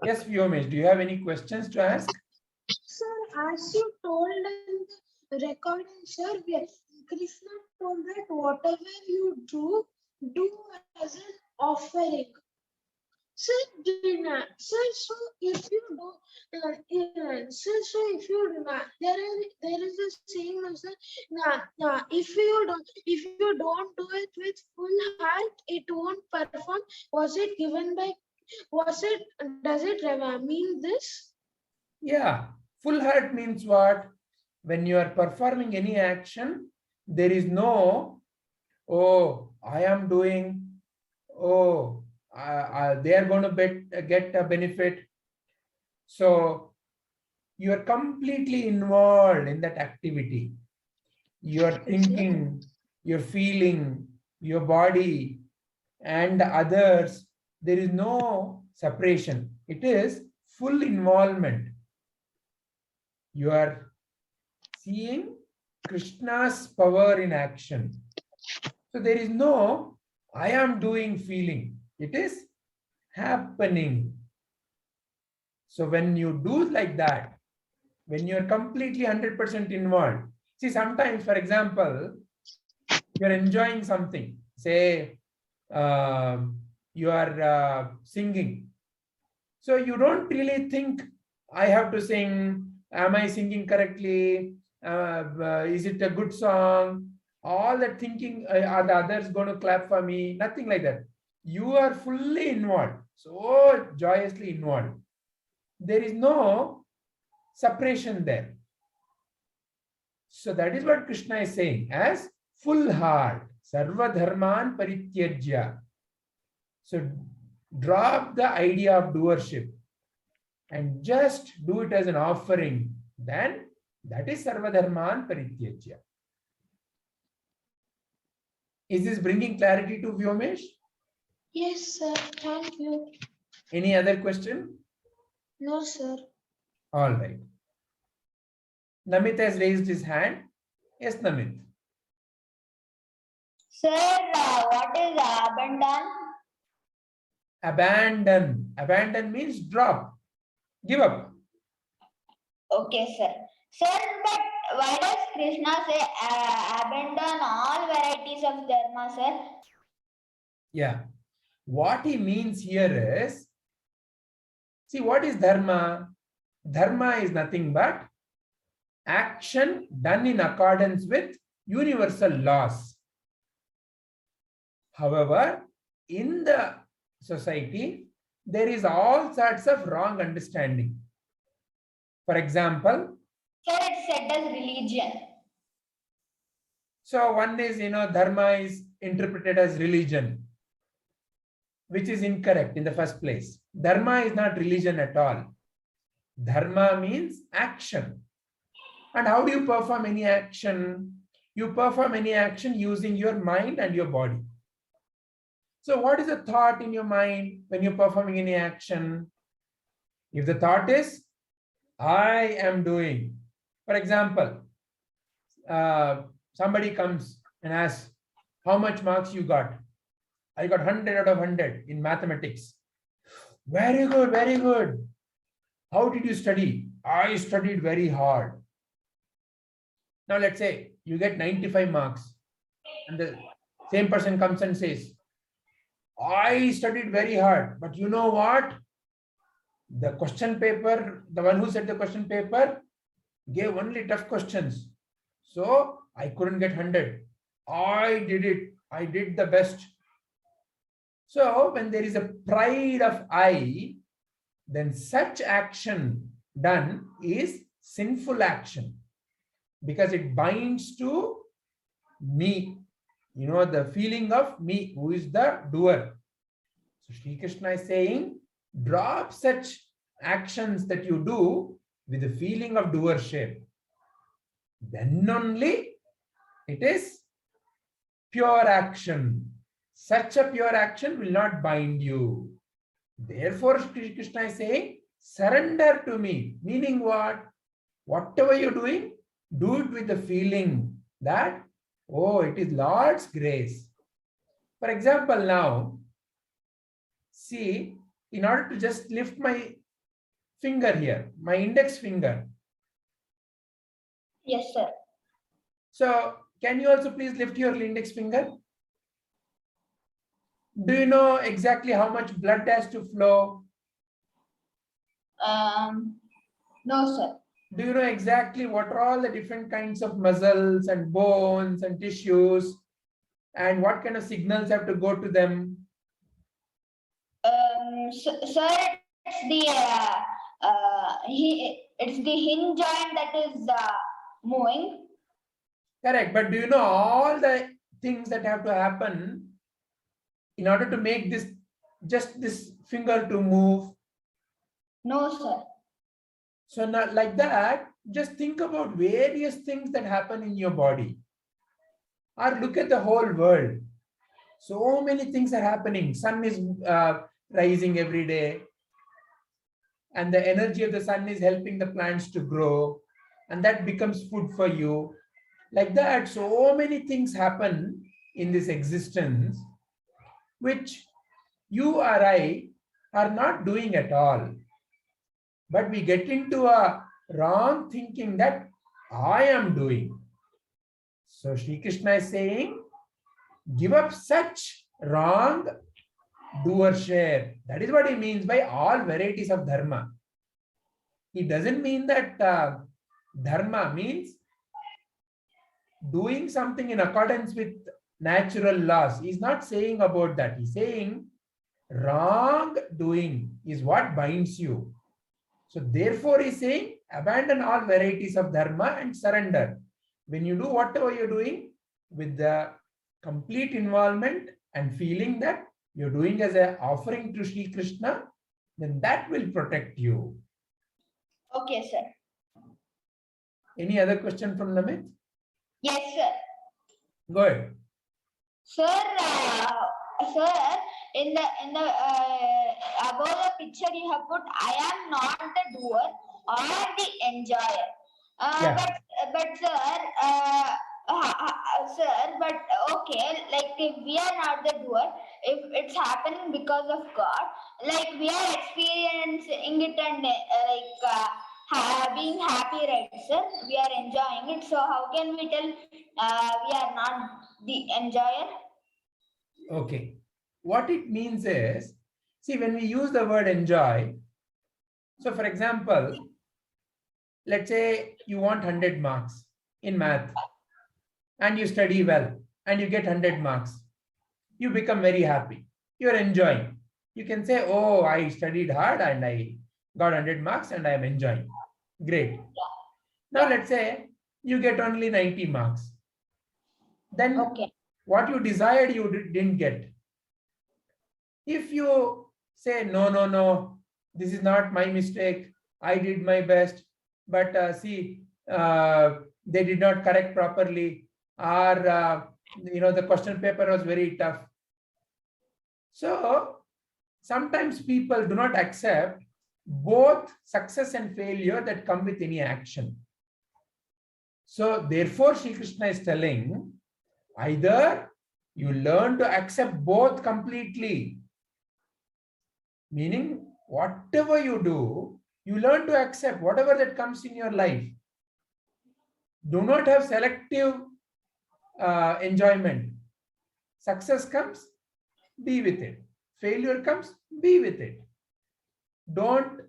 Yes, Vyomesh, do you have any questions to ask? Sir, as you told in the recording, sir, Krishna told that whatever you do as an offering. Sir, sir, so if you do, sir, so if you do not, there is a saying, sir, if you don't do it with full heart, it won't perform. Was it given by? Does it mean this? Yeah, full heart means what? When you are performing any action, there is no, oh, I am doing, oh, they are going to get a benefit. So you are completely involved in that activity. Your thinking, your feeling, your body, and others, there is no separation. It is full involvement. You are seeing Krishna's power in action. So there is no I am doing feeling. It is happening. So when you do like that, when you are completely 100% involved, see, sometimes, for example, you are enjoying something, say you are singing. So you don't really think, I have to sing, am I singing correctly? Is it a good song? All that thinking, are the others going to clap for me? Nothing like that. You are fully involved, so joyously involved. There is no separation there. So that is what Krishna is saying as full heart, sarvadharman parityajya. So drop the idea of doership and just do it as an offering. Then that is sarvadharman parityajya. Is this bringing clarity to Vyomesh? Yes, sir. Thank you. Any other question? No, sir. All right. Namit has raised his hand. Yes, Namit. Sir, what is abandon? Abandon. Abandon means drop. Give up. Okay, sir. Sir, but why does Krishna say abandon all varieties of dharma, sir? Yeah. What he means here is, see, what is dharma? Dharma is nothing but action done in accordance with universal laws. However, in the society, there is all sorts of wrong understanding. For example, Sir, it's said as religion. so one is, dharma is interpreted as religion, which is incorrect in the first place. Dharma is not religion at all. Dharma means action. And how do you perform any action? You perform any action using your mind and your body. So what is the thought in your mind when you're performing any action? If the thought is, I am doing, for example, somebody comes and asks, how much marks you got? I got 100 out of 100 in mathematics. Very good, very good. How did you study? I studied very hard. Now let's say you get 95 marks and the same person comes and says, I studied very hard, but you know what? The question paper, the one who said the question paper gave only tough questions. So I couldn't get 100. I did it. I did the best. So when there is a pride of I, then such action done is sinful action because it binds to me. The feeling of me, who is the doer. So Sri Krishna is saying, drop such actions that you do with the feeling of doership. Then only it is pure action. Such a pure action will not bind you. Therefore, Sri Krishna is saying, surrender to me. Meaning what? Whatever you're doing, do it with the feeling that, oh, it is Lord's grace. For example, now, see, in order to just lift my finger here, my index finger. Yes, sir. So can you also please lift your index finger? Do you know exactly how much blood has to flow? No, sir. Do you know exactly what are all the different kinds of muscles and bones and tissues and what kind of signals have to go to them? Sir, it's the hinge joint that is moving. Correct. But do you know all the things that have to happen in order to make this, just this finger to move? No, sir. So not like that, just think about various things that happen in your body. Or look at the whole world. So many things are happening. Sun is rising every day. And the energy of the sun is helping the plants to grow. And that becomes food for you. Like that, so many things happen in this existence, which you or I are not doing at all. But we get into a wrong thinking that I am doing. So Sri Krishna is saying, give up such wrong doership. That is what he means by all varieties of dharma. He doesn't mean that dharma means doing something in accordance with natural laws. He's not saying about that. He's saying wrong doing is what binds you. So therefore he's saying abandon all varieties of dharma and surrender. When you do whatever you're doing with the complete involvement and feeling that you're doing as an offering to Sri Krishna, then that will protect you. Okay, sir. Any other question from Namit? Yes, sir. Go ahead. Sir, in the above the picture you have put, I am not the doer or the enjoyer. Yeah. But sir, but okay, like if we are not the doer, if it's happening because of God, like we are experiencing it and being happy, right, sir? We are enjoying it. So how can we tell we are not the enjoyer? Okay. What it means is, see, when we use the word enjoy, so for example, let's say you want 100 marks in math and you study well and you get 100 marks. You become very happy. You're enjoying. You can say, oh, I studied hard and I got 100 marks and I am enjoying. Great. Now let's say you get only 90 marks. Then Okay. what you desired you didn't get. If you say, no, this is not my mistake, I did my best, but see, they did not correct properly, or the question paper was very tough. So sometimes people do not accept both success and failure that come with any action. So therefore Sri Krishna is telling, either you learn to accept both completely, meaning whatever you do, you learn to accept whatever that comes in your life. Do not have selective enjoyment. Success comes, be with it. Failure comes, be with it. Don't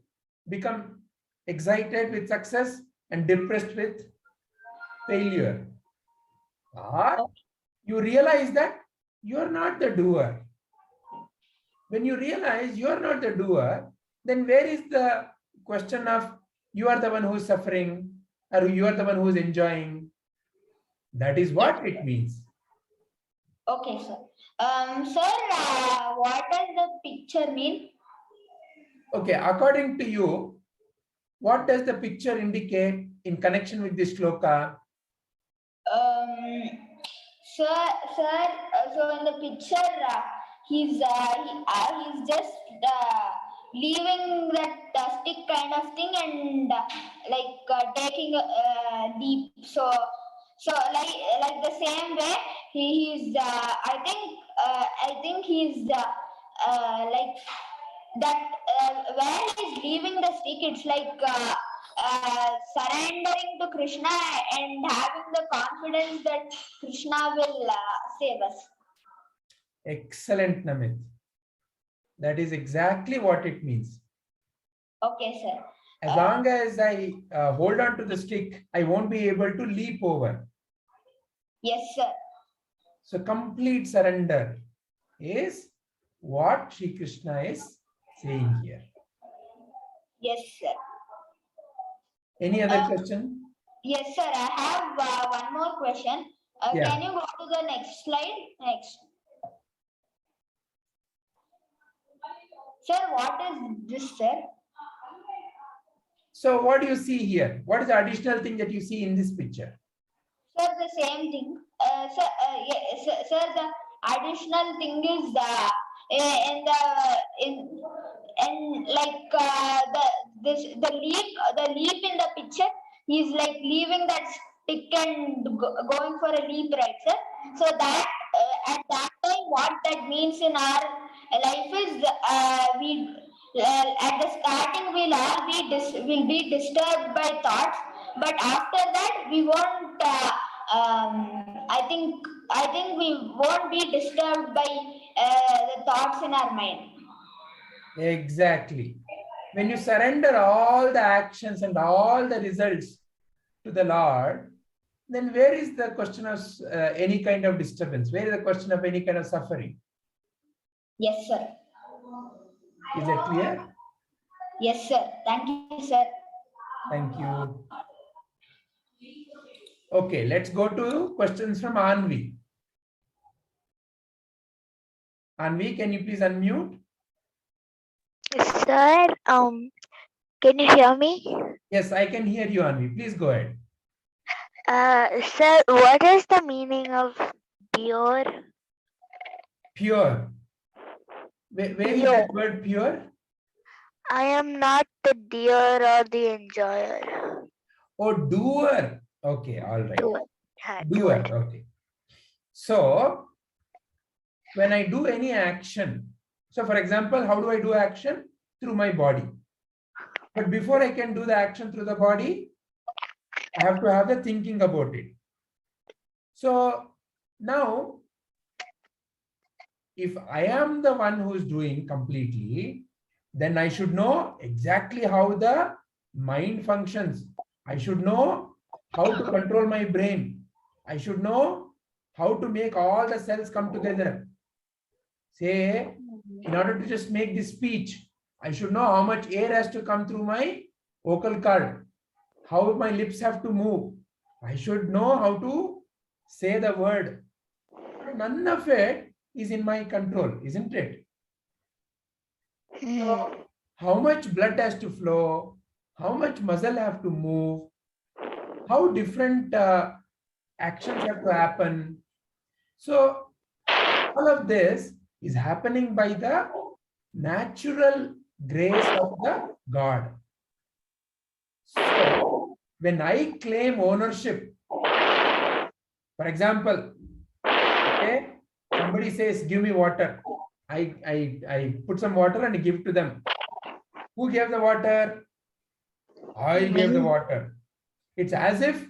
become excited with success and depressed with failure. Or you realize that you are not the doer. When you realize you are not the doer, then where is the question of you are the one who is suffering or you are the one who is enjoying? That is what it means. Okay, sir. Sir, what does the picture mean? Okay, according to you, what does the picture indicate in connection with this shloka? Sir, so in the picture, he's just leaving that stick kind of thing and taking a leap. So like the same way he's I think he's like that when he's leaving the stick, it's like surrendering to Krishna and having the confidence that Krishna will save us. Excellent, Namit. That is exactly what it means. Okay, sir. As long as I hold on to the stick, I won't be able to leap over. Yes, sir. So complete surrender is what Sri Krishna is saying here. Yes, sir. Any other question? Yes, sir. I have one more question. Yeah. Can you go to the next slide? Next. Sir, what is this, sir? So what do you see here? What is the additional thing that you see in this picture? Sir, the same thing. Sir, the additional thing is the leap in the picture. He's like leaving that stick and going for a leap, right, sir? So that at that time, what that means in our life is at the starting we'll all be disturbed by thoughts, but after that we won't. I think we won't be disturbed by the thoughts in our mind. Exactly. When you surrender all the actions and all the results to the Lord, then where is the question of any kind of disturbance? Where is the question of any kind of suffering? Yes, sir. Is that clear? Yes, sir. Thank you, sir. Thank you. Okay, let's go to questions from Anvi. Anvi, can you please unmute? Sir, can you hear me? Yes, I can hear you, Anvi. Please go ahead. Sir, what is the meaning of pure? Pure. Where is Pure. the word pure? I am not the deer or the enjoyer. Oh, doer. Okay, all right. Doer. Doer. Okay. So, when I do any action, so for example, how do I do action? Through my body. But before I can do the action through the body, I have to have the thinking about it. So now, if I am the one who is doing completely, then I should know exactly how the mind functions. I should know how to control my brain. I should know how to make all the cells come together. Say, in order to just make this speech, I should know how much air has to come through my vocal cord, how my lips have to move. I should know how to say the word. None of it is in my control, isn't it? So, how much blood has to flow, how much muscle have to move, how different actions have to happen. So all of this is happening by the natural grace of the God. So when I claim ownership, for example, okay, somebody says, give me water. I put some water and give to them. Who gave the water? I gave the water. It's as if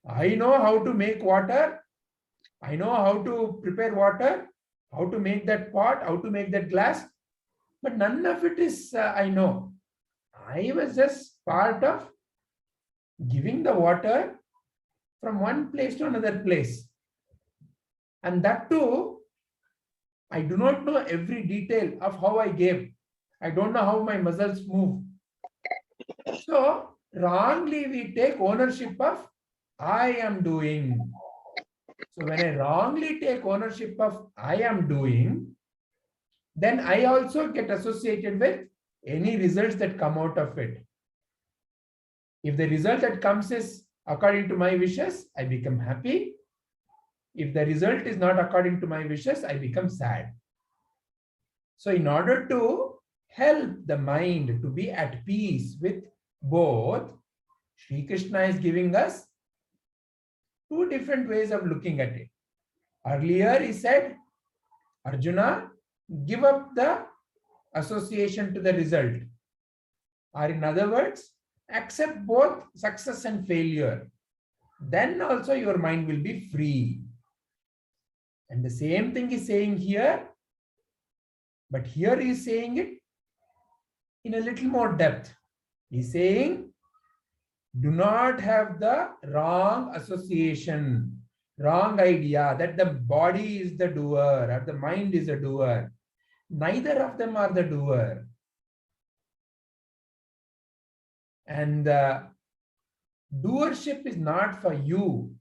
I know how to make water. I know how to prepare water, how to make that pot, how to make that glass. But none of it is I know. I was just part of giving the water from one place to another place. And that too, I do not know every detail of how I gave. I don't know how my muscles move. So wrongly we take ownership of I am doing. So when I wrongly take ownership of I am doing, then I also get associated with any results that come out of it. If the result that comes is according to my wishes, I become happy. If the result is not according to my wishes, I become sad. So in order to help the mind to be at peace with both, Sri Krishna is giving us two different ways of looking at it. Earlier he said, Arjuna, give up the association to the result. or in other words, accept both success and failure. Then also your mind will be free. And the same thing is saying here, but here he is saying it in a little more depth. He's saying, do not have the wrong association, wrong idea that the body is the doer or the mind is a doer. Neither of them are the doer. And the doership is not for you,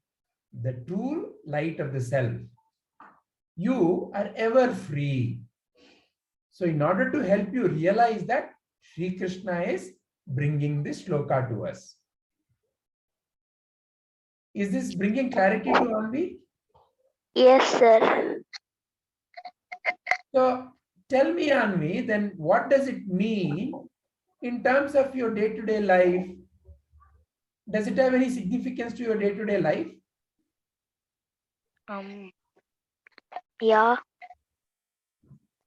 the true light of the self. You are ever free. So in order to help you realize that, Sri Krishna is bringing this shloka to us. Is this bringing clarity to Anvi? Yes, sir. So tell me, Anvi, then what does it mean in terms of your day-to-day life? Does it have any significance to your day-to-day life? Yeah.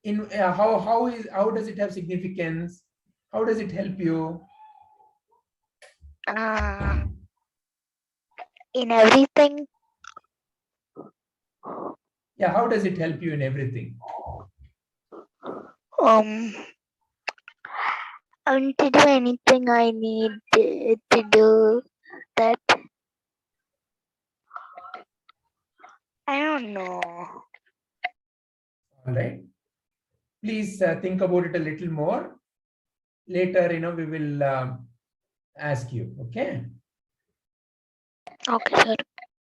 In how does it have significance? How does it help you? In everything. Yeah, how does it help you in everything? I want to do anything I need to do that. I don't know. All right. Please think about it a little more. Later, we will ask you. Okay. Okay, sir.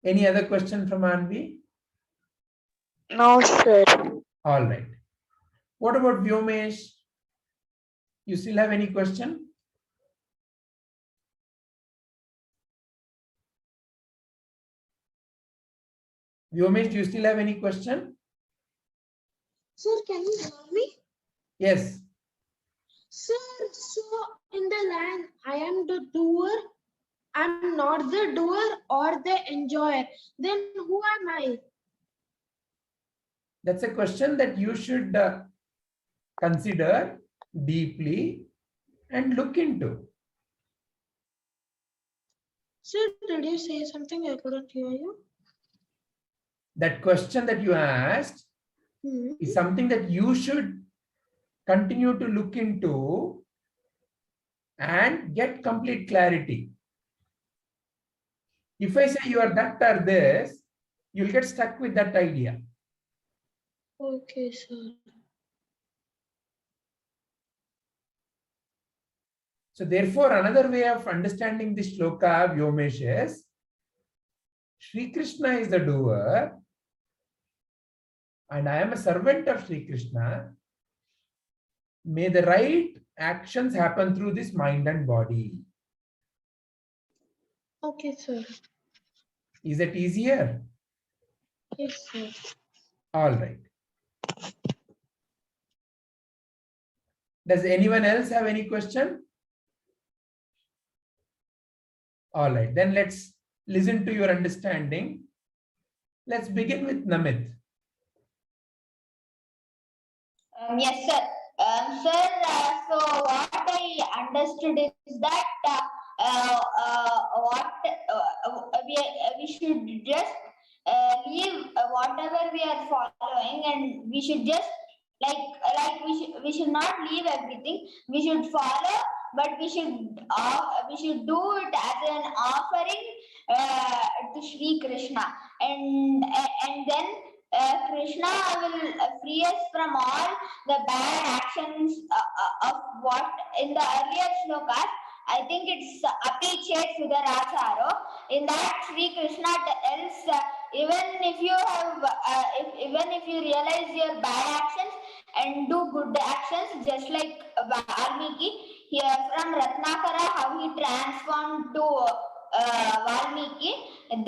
Any other question from Anvi? No, sir. All right. What about Vyomesh? You still have any question? Vyomesh, do you still have any question? Sir, can you hear me? Yes. Sir, so in the line, I am the doer, I'm not the doer or the enjoyer. Then who am I? That's a question that you should consider deeply and look into. Sir, did you say something? I couldn't hear you. That question that you asked is something that you should continue to look into and get complete clarity. If I say you are that or this, you'll get stuck with that idea. Okay, sir. So therefore, another way of understanding this shloka, Vyomesh, is Sri Krishna is the doer and I am a servant of Sri Krishna. May the right actions happen through this mind and body. Okay, sir. Is it easier? Yes, sir. All right. Does anyone else have any question? All right, then let's listen to your understanding. Let's begin with Namit. Yes, sir. Sir, so what I understood is that we should just leave whatever we are following, and we should just we should not leave everything. We should follow, but we should do it as an offering to Sri Krishna, and then Krishna will free us from all the bad actions of what in the earlier shlokas. I think it's apichet sudaracharo. In that, Sri Krishna tells even if you have even if you realize your bad actions and do good actions, just like Valmiki here from Ratnakara, how he transformed to Valmiki, then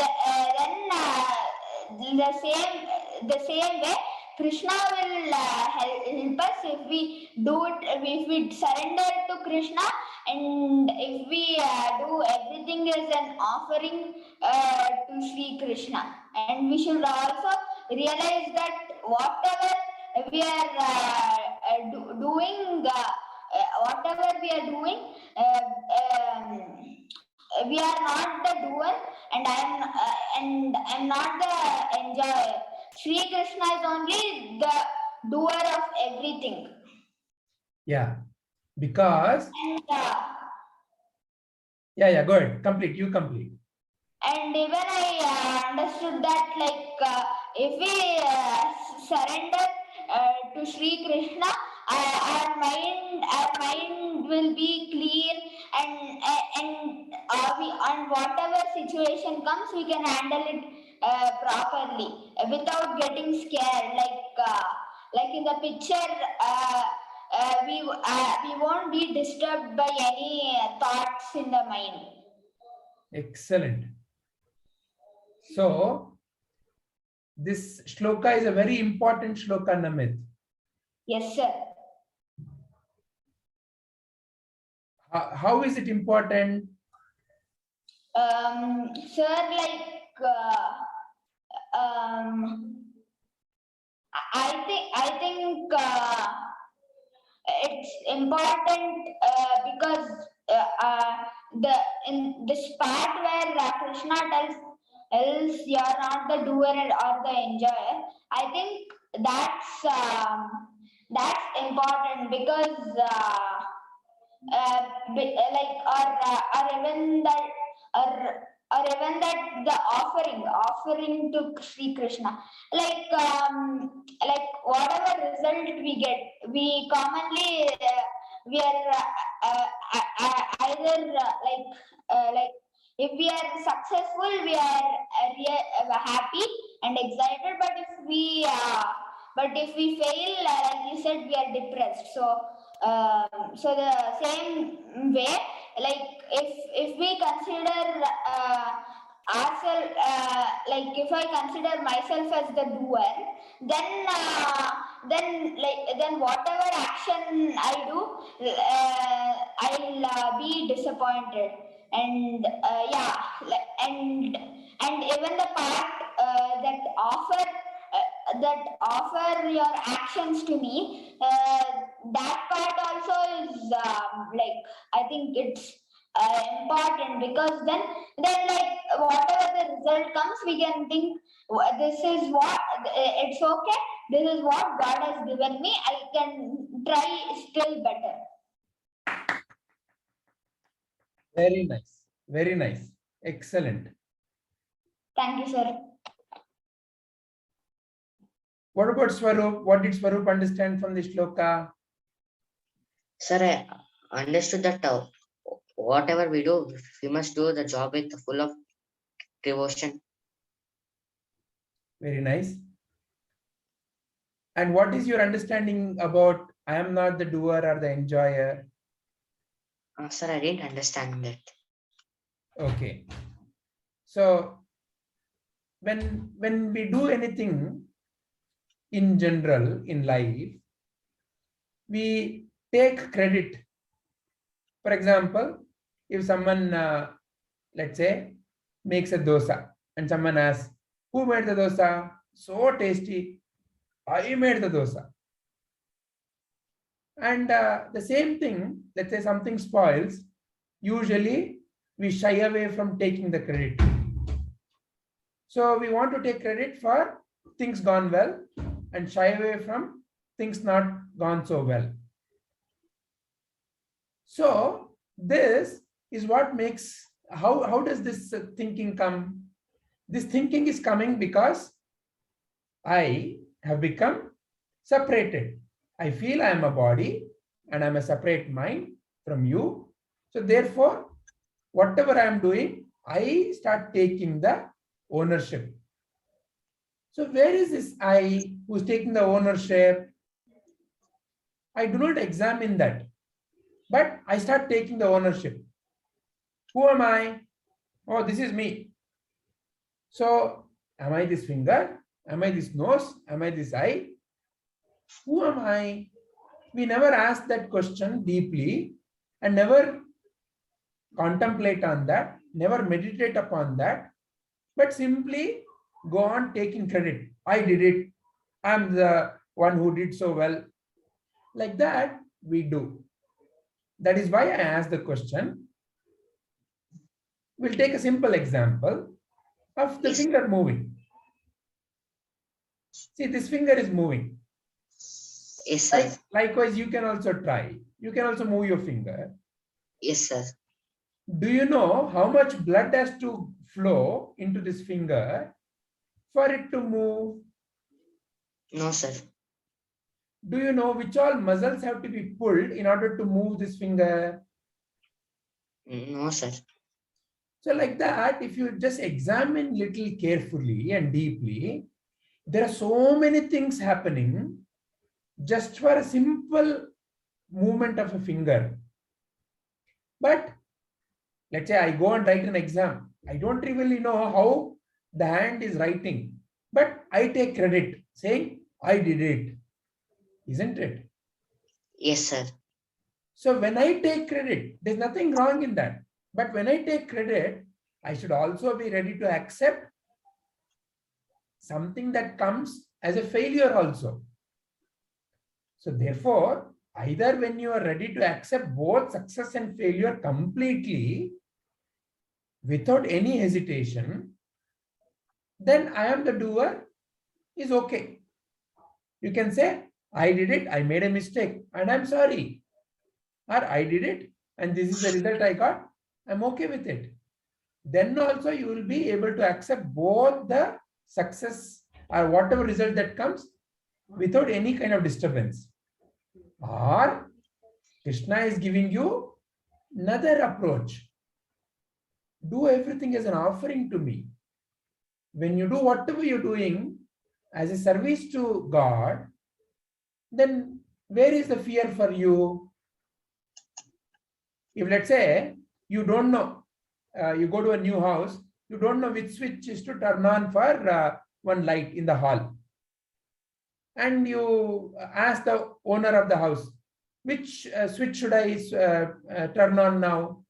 the same way Krishna will help us if we do it, if we surrender to Krishna, and if we do everything as an offering to Sri Krishna. And we should also realize that whatever we are doing whatever we are doing, we are not the doer, and I'm not the enjoyer. Sri Krishna is only the doer of everything. Yeah, because And yeah, go ahead, complete, you complete. and even I understood that, like, if we surrender to Sri Krishna, our mind will be clean, and we, on whatever situation comes, we can handle it properly without getting scared. Like in the picture, we won't be disturbed by any thoughts in the mind. Excellent. So this shloka is a very important shloka, Namit. Yes, sir. How is it important? Sir, like, I think it's important because in this part where Krishna tells you are not the doer or the enjoyer. I think that's important because or even that or even that the offering to Sri Krishna, like whatever result we get, we commonly we are either like if we are successful, we are happy and excited, but if we fail, like you said, we are depressed. So the same way, like if we consider ourselves, like if I consider myself as the doer, then whatever action I do, I'll be disappointed. And and even the part that offer your actions to me, that part also is like, I think it's important, because then like whatever the result comes, we can think, this is what, it's okay, this is what God has given me, I can try still better. Very nice. Very nice. Excellent. Thank you, sir. What about Swarup? What did Swarup understand from this shloka? Sir, I understood that whatever we do, we must do the job with full of devotion. Very nice. And what is your understanding about I am not the doer or the enjoyer? Sir, I didn't understand that. Okay. So when we do anything in general in life, we take credit. For example, if someone, let's say, makes a dosa and someone asks, who made the dosa? So tasty. I made the dosa. And the same thing, let's say something spoils, usually we shy away from taking the credit. So we want to take credit for things gone well and shy away from things not gone so well. So this is what makes, how does this thinking come? This thinking is coming because I have become separated. I feel I am a body and I'm a separate mind from you. So therefore, whatever I am doing, I start taking the ownership. So where is this I who is taking the ownership? I do not examine that, but I start taking the ownership. Who am I? Oh, this is me. So am I this finger? Am I this nose? Am I this eye? Who am I? We never ask that question deeply and never contemplate on that, never meditate upon that, but simply go on taking credit. I did it. I'm the one who did so well. Like that, we do. That is why I asked the question. We'll take a simple example of the Yes. finger moving. See, this finger is moving. Yes, sir. Likewise, you can also try. You can also move your finger. Yes, sir. Do you know how much blood has to flow into this finger for it to move? No, sir. Do you know which all muscles have to be pulled in order to move this finger? No, sir. So like that, if you just examine little carefully and deeply, there are so many things happening just for a simple movement of a finger. But let's say I go and write an exam. I don't really know how the hand is writing, but I take credit saying I did it, isn't it? Yes, sir. So when I take credit, there's nothing wrong in that. But when I take credit, I should also be ready to accept something that comes as a failure also. So therefore, either when you are ready to accept both success and failure completely, without any hesitation, then I am the doer is okay. You can say, I did it, I made a mistake, and I'm sorry. Or I did it, and this is the result I got, I'm okay with it. Then also you will be able to accept both the success or whatever result that comes without any kind of disturbance. Or Krishna is giving you another approach. Do everything as an offering to me. When you do whatever you're doing as a service to God, then where is the fear for you? If let's say you don't know, you go to a new house, you don't know which switch is to turn on for one light in the hall. And you ask the owner of the house, which switch should I turn on now?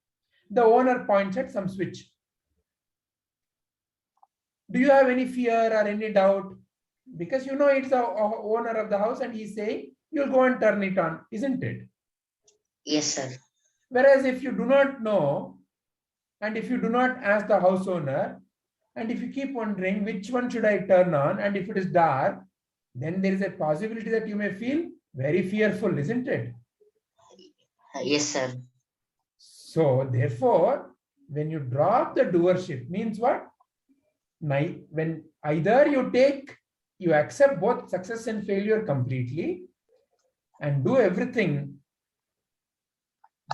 The owner points at some switch. Do you have any fear or any doubt? Because you know it's the owner of the house and he's saying, you'll go and turn it on, isn't it? Yes, sir. Whereas if you do not know, and if you do not ask the house owner, and if you keep wondering which one should I turn on, and if it is dark, then there is a possibility that you may feel very fearful, isn't it? Yes, sir. So therefore, when you drop the doership, means what? When either you accept both success and failure completely and do everything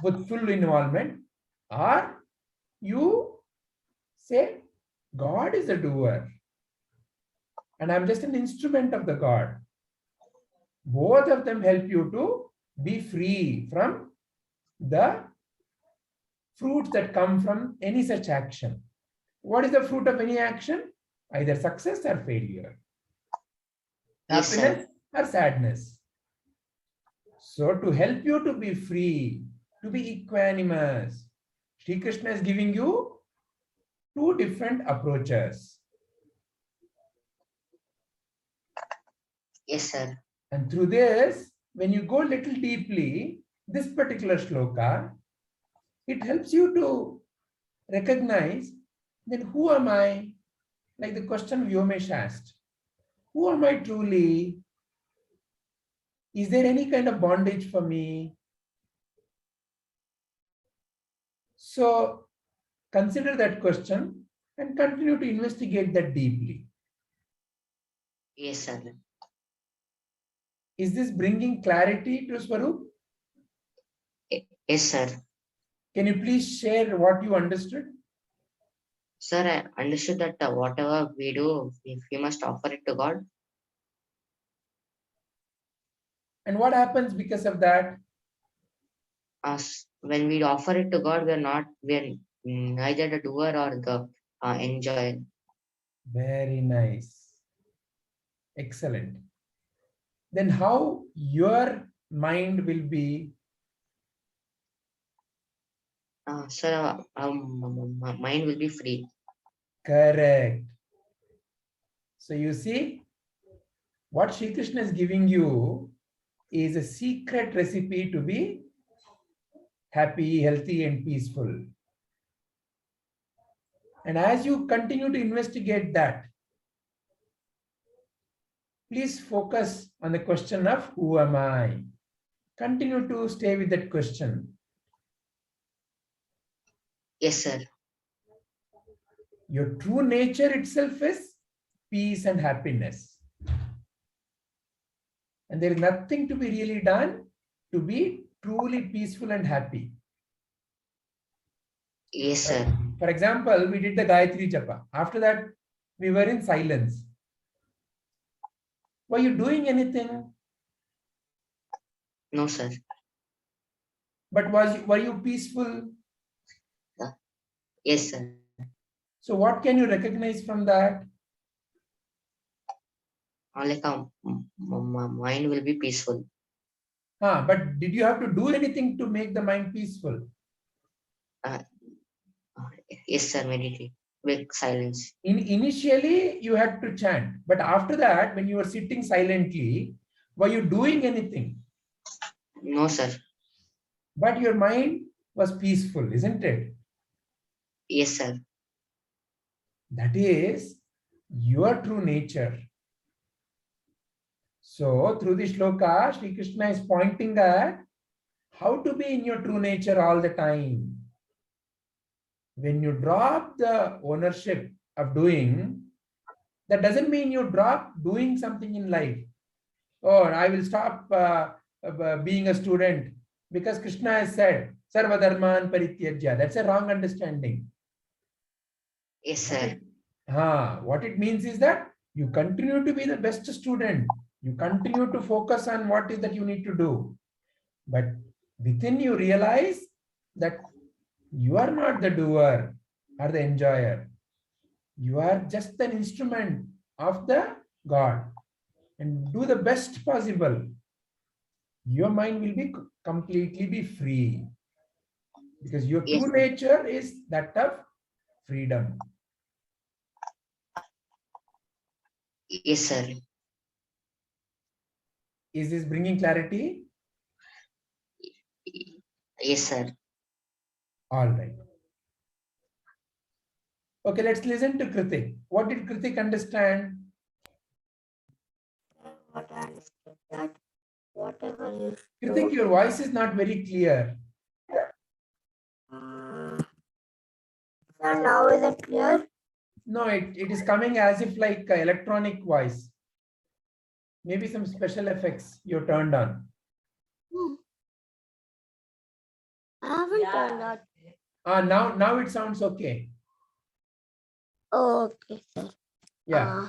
with full involvement, or you say, God is a doer and I'm just an instrument of the God. Both of them help you to be free from the fruits that come from any such action. What is the fruit of any action? Either success or failure. Yes, sir. Happiness or sadness. So to help you to be free, to be equanimous, Sri Krishna is giving you two different approaches. Yes, sir. And through this, when you go little deeply, this particular shloka, it helps you to recognize then who am I? Like the question Vyomesh asked. Who am I truly? Is there any kind of bondage for me? So consider that question and continue to investigate that deeply. Yes, sir. Is this bringing clarity to Swarup? Yes, sir. Can you please share what you understood? Sir, I understood that whatever we do, we must offer it to God. And what happens because of that? When we offer it to God, we are neither the doer or the enjoyer. Very nice. Excellent. Then how your mind will be? Sir, mind will be free. Correct. So you see, what Sri Krishna is giving you is a secret recipe to be happy, healthy, and peaceful. And as you continue to investigate that, please focus on the question of who am I? Continue to stay with that question. Yes, sir. Your true nature itself is peace and happiness. And there is nothing to be really done to be truly peaceful and happy. Yes, sir. For example, we did the Gayatri Japa. After that, we were in silence. Were you doing anything? No, sir. But were you peaceful? Yes, sir. So what can you recognize from that? Like my mind will be peaceful. But did you have to do anything to make the mind peaceful? Yes, sir. Meditate with silence. Initially, you had to chant. But after that, when you were sitting silently, were you doing anything? No, sir. But your mind was peaceful, isn't it? Yes, sir. That is your true nature. So, through this shloka, Sri Krishna is pointing at how to be in your true nature all the time. When you drop the ownership of doing, that doesn't mean you drop doing something in life. Or I will stop being a student because Krishna has said, sarvadharman, parityajya. That's a wrong understanding. Yes, sir. What it means is that you continue to be the best student. You continue to focus on what is that you need to do. But within you realize that you are not the doer or the enjoyer. You are just an instrument of the God. And do the best possible. Your mind will be completely be free. Because your true nature is that of freedom. Yes, sir. Is this bringing clarity? Yes, sir. All right. Okay, let's listen to Kritik. What did Kritik understand? What I understood that whatever you Kritik, your voice is not very clear. So now is it clear? No, it is coming as if like electronic voice. Maybe some special effects you turned on. I haven't turned on. Now it sounds okay. Oh, okay, sir. Yeah.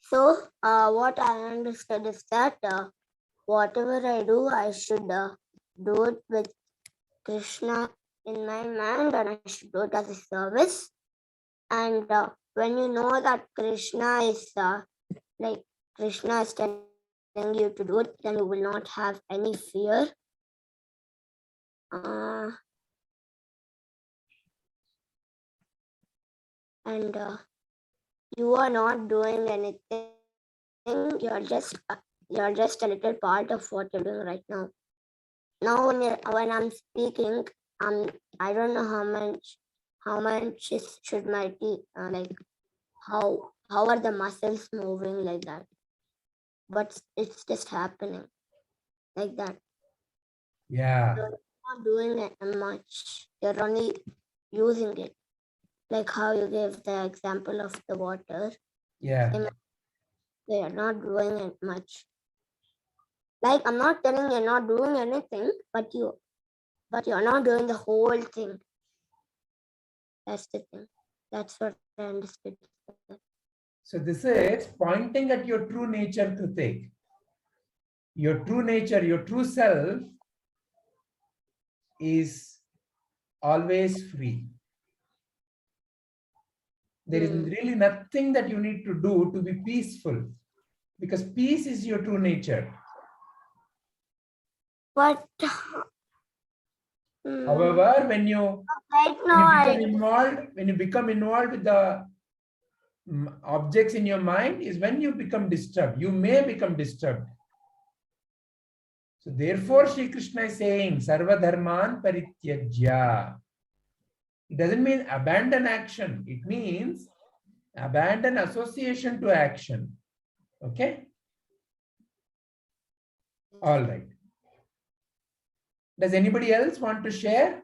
So what I understood is that whatever I do, I should do it with Krishna in my mind, and I should do it as a service. And when you know that Krishna is Krishna is telling you to do it, then you will not have any fear. And you are not doing anything. You're just a little part of what you're doing right now. Now when I'm speaking, I don't know how much should my teeth how are the muscles moving like that, but it's just happening like that. Yeah. You're not doing it much. You're only using it, like how you gave the example of the water. Yeah. They are not doing it much. Like, I'm not telling you're not doing anything, but you're not doing the whole thing. That's the thing. That's what I understood. So this is pointing at your true nature, Kritik. Your true nature, your true self is always free. There is really nothing that you need to do to be peaceful, because peace is your true nature. But however, when you become involved with the objects in your mind is when you become disturbed. You may become disturbed. So therefore, Shri Krishna is saying, sarvadharman parityajya. It doesn't mean abandon action. It means abandon association to action. Okay? All right. Does anybody else want to share?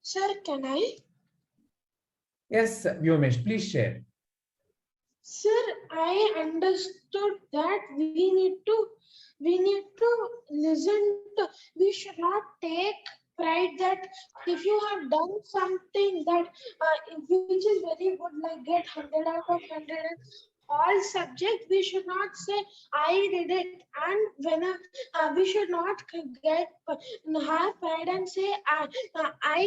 Sir, can I? Yes, Vyomesh, please share. Sir, I understood that we need to listen to, we should not take pride that if you have done something that which is very good, like get 100 out of 100 in all subject, we should not say I did it, and when we should not get have pride and say I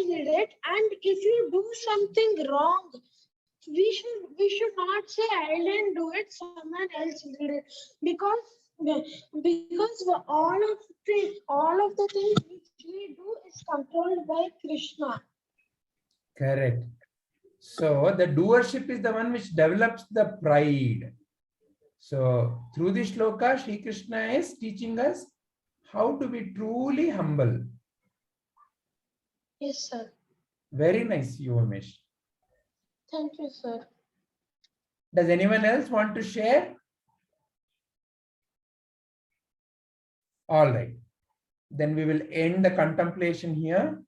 did it, and if you do something wrong, we should not say I didn't do it, someone else did it, because all of the things which we do is controlled by Krishna. Correct. So the doership is the one which develops the pride. So through this shloka, Shri Krishna is teaching us how to be truly humble. Yes, sir. Very nice, Yomesh. Thank you, sir. Does anyone else want to share? All right. Then we will end the contemplation here.